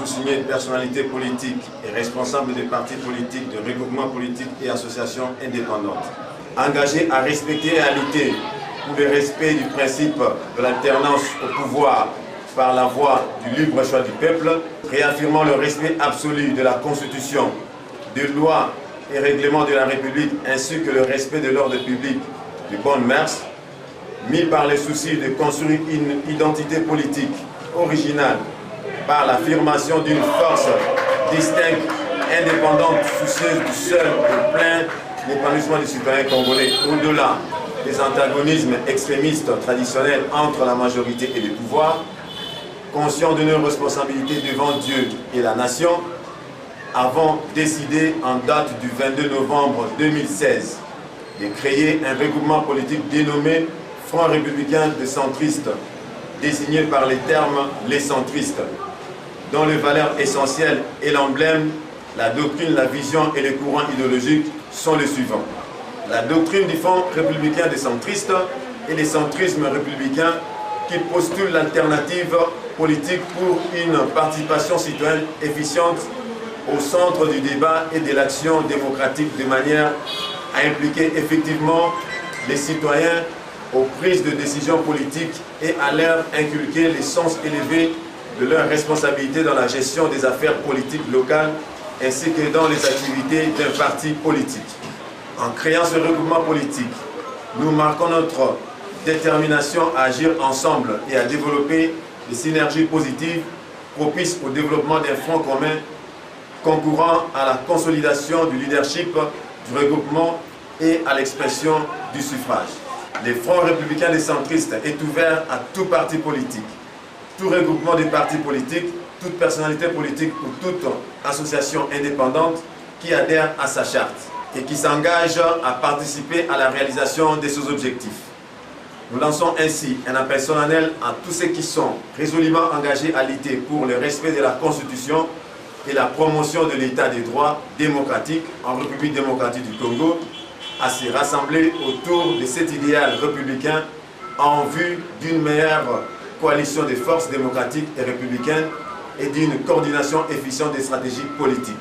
co-signé de personnalités politiques et responsables des partis politiques, de regroupements politiques et associations indépendantes. Engagés à respecter et à lutter pour le respect du principe de l'alternance au pouvoir par la voie du libre choix du peuple, réaffirmant le respect absolu de la Constitution, des lois et règlements de la République, ainsi que le respect de l'ordre public, de bonnes mœurs, mis par le souci de construire une identité politique originale par l'affirmation d'une force distincte, indépendante, soucieuse du seul et plein épanouissement du citoyen congolais, au-delà des antagonismes extrémistes traditionnels entre la majorité et le pouvoir, conscient de nos responsabilités devant Dieu et la nation, avons décidé en date du 22 novembre 2016 de créer un regroupement politique dénommé Front républicain des centristes, désigné par les termes les centristes, dont les valeurs essentielles et l'emblème, la doctrine, la vision et les courants idéologiques sont les suivants. La doctrine du Front républicain des centristes et les centrismes républicains qui postulent l'alternative politique pour une participation citoyenne efficiente au centre du débat et de l'action démocratique de manière à impliquer effectivement les citoyens aux prises de décisions politiques et à leur inculquer les sens élevés de leurs responsabilités dans la gestion des affaires politiques locales ainsi que dans les activités d'un parti politique. En créant ce regroupement politique, nous marquons notre détermination à agir ensemble et à développer des synergies positives propices au développement d'un front commun concourant à la consolidation du leadership du regroupement et à l'expression du suffrage. Le Front républicain des centristes est ouvert à tout parti politique, tout regroupement de partis politiques, toute personnalité politique ou toute association indépendante qui adhère à sa charte et qui s'engage à participer à la réalisation de ses objectifs. Nous lançons ainsi un appel solennel à tous ceux qui sont résolument engagés à lutter pour le respect de la Constitution et la promotion de l'état des droits démocratiques en République démocratique du Congo, à se rassembler autour de cet idéal républicain en vue d'une meilleure coalition des forces démocratiques et républicaines et d'une coordination efficiente des stratégies politiques.